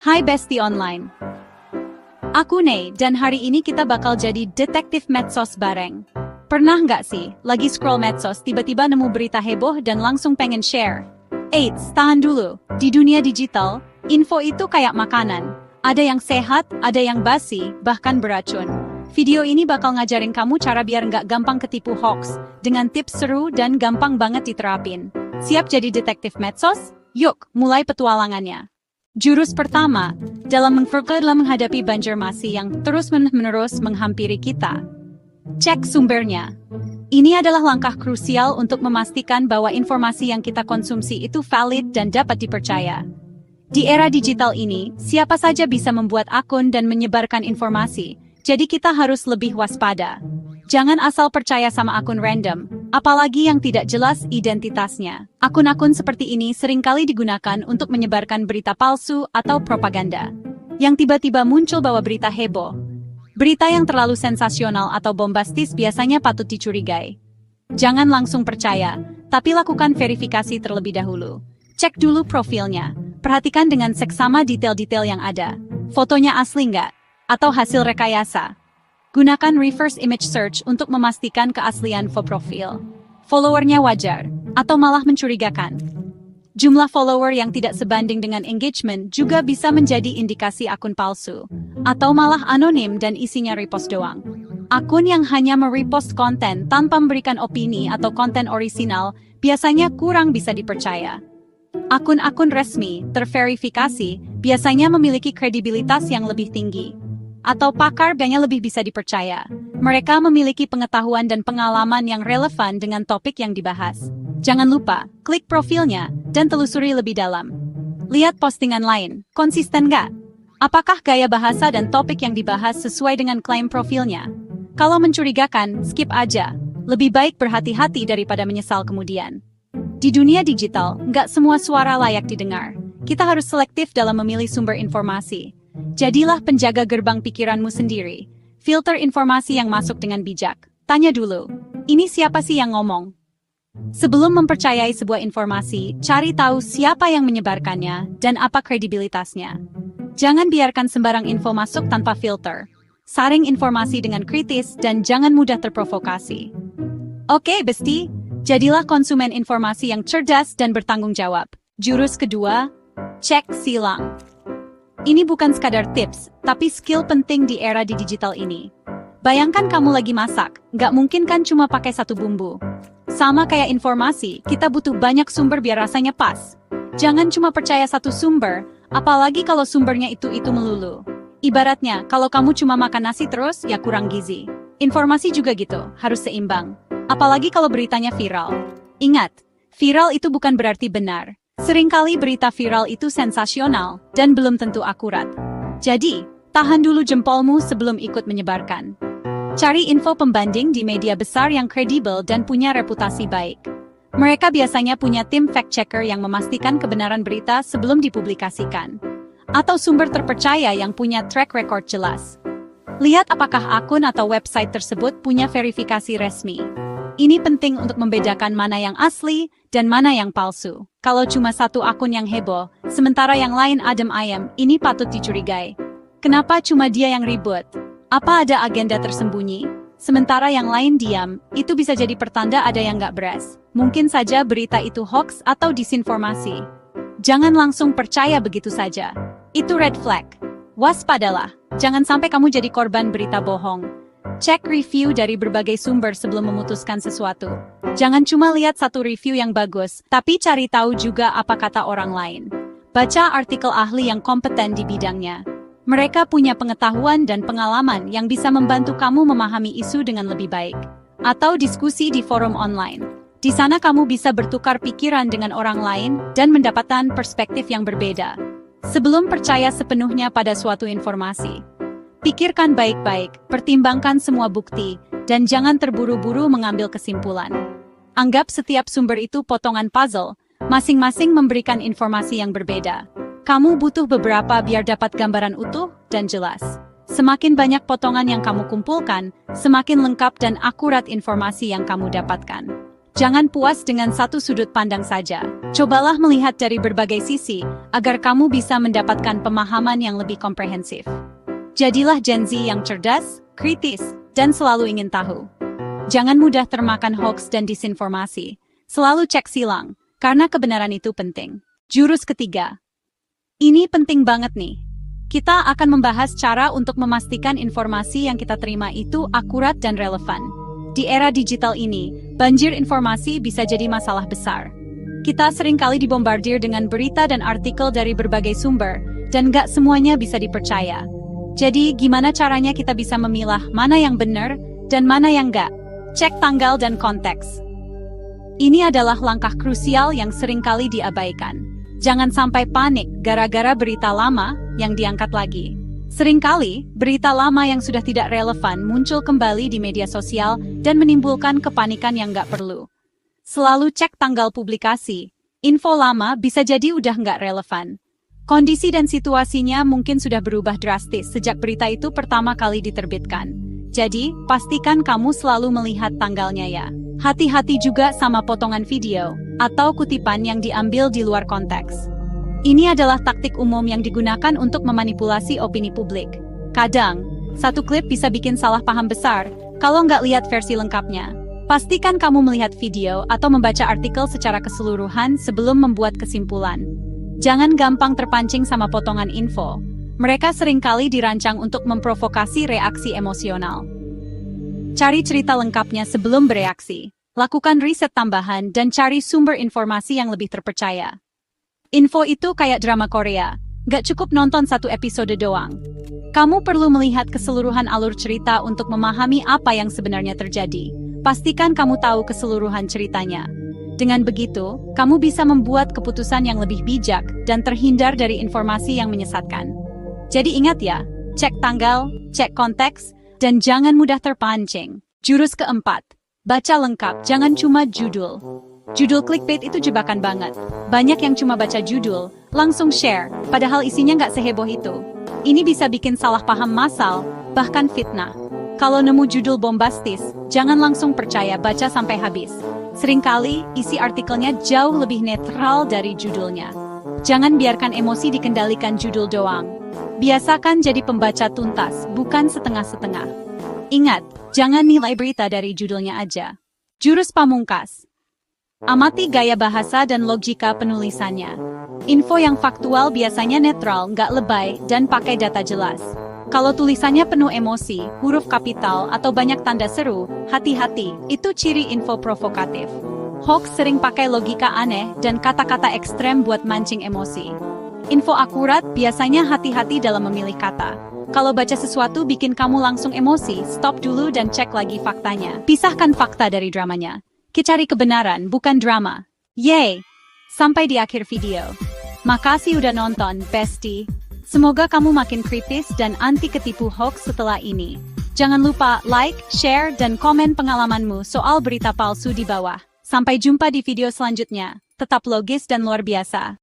Hai Bestie Online. Aku Nei, dan hari ini kita bakal jadi detektif medsos bareng. Pernah nggak sih, lagi scroll medsos tiba-tiba nemu berita heboh dan langsung pengen share? Eits, tahan dulu. Di dunia digital, info itu kayak makanan. Ada yang sehat, ada yang basi, bahkan beracun. Video ini bakal ngajarin kamu cara biar nggak gampang ketipu hoax, dengan tips seru dan gampang banget diterapin. Siap jadi detektif medsos? Yuk, mulai petualangannya. Jurus pertama, dalam menghadapi Banjarmasin yang terus-menerus menghampiri kita. Cek sumbernya. Ini adalah langkah krusial untuk memastikan bahwa informasi yang kita konsumsi itu valid dan dapat dipercaya. Di era digital ini, siapa saja bisa membuat akun dan menyebarkan informasi, jadi kita harus lebih waspada. Jangan asal percaya sama akun random, apalagi yang tidak jelas identitasnya. Akun-akun seperti ini seringkali digunakan untuk menyebarkan berita palsu atau propaganda. Yang tiba-tiba muncul bahwa berita heboh. Berita yang terlalu sensasional atau bombastis biasanya patut dicurigai. Jangan langsung percaya, tapi lakukan verifikasi terlebih dahulu. Cek dulu profilnya. Perhatikan dengan seksama detail-detail yang ada. Fotonya asli nggak? Atau hasil rekayasa? Gunakan reverse image search untuk memastikan keaslian profil. Followernya wajar, atau malah mencurigakan. Jumlah follower yang tidak sebanding dengan engagement juga bisa menjadi indikasi akun palsu, atau malah anonim dan isinya repost doang. Akun yang hanya merepost konten tanpa memberikan opini atau konten orisinal biasanya kurang bisa dipercaya. Akun-akun resmi, terverifikasi, biasanya memiliki kredibilitas yang lebih tinggi. Atau pakar banyak lebih bisa dipercaya. Mereka memiliki pengetahuan dan pengalaman yang relevan dengan topik yang dibahas. Jangan lupa, klik profilnya, dan telusuri lebih dalam. Lihat postingan lain, konsisten nggak? Apakah gaya bahasa dan topik yang dibahas sesuai dengan klaim profilnya? Kalau mencurigakan, skip aja. Lebih baik berhati-hati daripada menyesal kemudian. Di dunia digital, nggak semua suara layak didengar. Kita harus selektif dalam memilih sumber informasi. Jadilah penjaga gerbang pikiranmu sendiri. Filter informasi yang masuk dengan bijak. Tanya dulu, ini siapa sih yang ngomong? Sebelum mempercayai sebuah informasi, cari tahu siapa yang menyebarkannya dan apa kredibilitasnya. Jangan biarkan sembarang info masuk tanpa filter. Saring informasi dengan kritis dan jangan mudah terprovokasi. Oke, Bestie, jadilah konsumen informasi yang cerdas dan bertanggung jawab. Jurus kedua, cek silang. Ini bukan sekadar tips, tapi skill penting di era di digital ini. Bayangkan kamu lagi masak, nggak mungkin kan cuma pakai satu bumbu. Sama kayak informasi, kita butuh banyak sumber biar rasanya pas. Jangan cuma percaya satu sumber, apalagi kalau sumbernya itu melulu. Ibaratnya, kalau kamu cuma makan nasi terus, ya kurang gizi. Informasi juga gitu, harus seimbang. Apalagi kalau beritanya viral. Ingat, viral itu bukan berarti benar. Seringkali berita viral itu sensasional dan belum tentu akurat. Jadi, tahan dulu jempolmu sebelum ikut menyebarkan. Cari info pembanding di media besar yang kredibel dan punya reputasi baik. Mereka biasanya punya tim fact-checker yang memastikan kebenaran berita sebelum dipublikasikan. Atau sumber terpercaya yang punya track record jelas. Lihat apakah akun atau website tersebut punya verifikasi resmi. Ini penting untuk membedakan mana yang asli dan mana yang palsu. Kalau cuma satu akun yang heboh, sementara yang lain adem ayem, ini patut dicurigai. Kenapa cuma dia yang ribut? Apa ada agenda tersembunyi? Sementara yang lain diam, itu bisa jadi pertanda ada yang nggak beres. Mungkin saja berita itu hoax atau disinformasi. Jangan langsung percaya begitu saja. Itu red flag. Waspadalah, jangan sampai kamu jadi korban berita bohong. Cek review dari berbagai sumber sebelum memutuskan sesuatu. Jangan cuma lihat satu review yang bagus, tapi cari tahu juga apa kata orang lain. Baca artikel ahli yang kompeten di bidangnya. Mereka punya pengetahuan dan pengalaman yang bisa membantu kamu memahami isu dengan lebih baik. Atau diskusi di forum online. Di sana kamu bisa bertukar pikiran dengan orang lain dan mendapatkan perspektif yang berbeda. Sebelum percaya sepenuhnya pada suatu informasi. Pikirkan baik-baik, pertimbangkan semua bukti, dan jangan terburu-buru mengambil kesimpulan. Anggap setiap sumber itu potongan puzzle, masing-masing memberikan informasi yang berbeda. Kamu butuh beberapa biar dapat gambaran utuh dan jelas. Semakin banyak potongan yang kamu kumpulkan, semakin lengkap dan akurat informasi yang kamu dapatkan. Jangan puas dengan satu sudut pandang saja. Cobalah melihat dari berbagai sisi, agar kamu bisa mendapatkan pemahaman yang lebih komprehensif. Jadilah Gen Z yang cerdas, kritis, dan selalu ingin tahu. Jangan mudah termakan hoax dan disinformasi. Selalu cek silang, karena kebenaran itu penting. Jurus ketiga. Ini penting banget nih. Kita akan membahas cara untuk memastikan informasi yang kita terima itu akurat dan relevan. Di era digital ini, banjir informasi bisa jadi masalah besar. Kita seringkali dibombardir dengan berita dan artikel dari berbagai sumber, dan gak semuanya bisa dipercaya. Jadi, gimana caranya kita bisa memilah mana yang benar dan mana yang gak? Cek tanggal dan konteks. Ini adalah langkah krusial yang seringkali diabaikan. Jangan sampai panik gara-gara berita lama yang diangkat lagi. Seringkali, berita lama yang sudah tidak relevan muncul kembali di media sosial dan menimbulkan kepanikan yang nggak perlu. Selalu cek tanggal publikasi. Info lama bisa jadi udah nggak relevan. Kondisi dan situasinya mungkin sudah berubah drastis sejak berita itu pertama kali diterbitkan. Jadi, pastikan kamu selalu melihat tanggalnya ya. Hati-hati juga sama potongan video atau kutipan yang diambil di luar konteks. Ini adalah taktik umum yang digunakan untuk memanipulasi opini publik. Kadang, satu klip bisa bikin salah paham besar kalau nggak lihat versi lengkapnya. Pastikan kamu melihat video atau membaca artikel secara keseluruhan sebelum membuat kesimpulan. Jangan gampang terpancing sama potongan info. Mereka seringkali dirancang untuk memprovokasi reaksi emosional. Cari cerita lengkapnya sebelum bereaksi. Lakukan riset tambahan dan cari sumber informasi yang lebih terpercaya. Info itu kayak drama Korea. Gak cukup nonton satu episode doang. Kamu perlu melihat keseluruhan alur cerita untuk memahami apa yang sebenarnya terjadi. Pastikan kamu tahu keseluruhan ceritanya. Dengan begitu, kamu bisa membuat keputusan yang lebih bijak dan terhindar dari informasi yang menyesatkan. Jadi ingat ya, cek tanggal, cek konteks, dan jangan mudah terpancing. Jurus keempat, baca lengkap, jangan cuma judul. Judul clickbait itu jebakan banget. Banyak yang cuma baca judul, langsung share, padahal isinya nggak seheboh itu. Ini bisa bikin salah paham massal, bahkan fitnah. Kalau nemu judul bombastis, jangan langsung percaya, baca sampai habis. Seringkali, isi artikelnya jauh lebih netral dari judulnya. Jangan biarkan emosi dikendalikan judul doang. Biasakan jadi pembaca tuntas, bukan setengah-setengah. Ingat, jangan nilai berita dari judulnya aja. Jurus pamungkas. Amati gaya bahasa dan logika penulisannya. Info yang faktual biasanya netral, nggak lebay, dan pakai data jelas. Kalau tulisannya penuh emosi, huruf kapital, atau banyak tanda seru, hati-hati, itu ciri info provokatif. Hoax sering pakai logika aneh dan kata-kata ekstrem buat mancing emosi. Info akurat biasanya hati-hati dalam memilih kata. Kalau baca sesuatu bikin kamu langsung emosi, stop dulu dan cek lagi faktanya. Pisahkan fakta dari dramanya. Cari kebenaran, bukan drama. Yeay! Sampai di akhir video. Makasih udah nonton, bestie. Semoga kamu makin kritis dan anti ketipu hoax setelah ini. Jangan lupa like, share, dan komen pengalamanmu soal berita palsu di bawah. Sampai jumpa di video selanjutnya. Tetap logis dan luar biasa.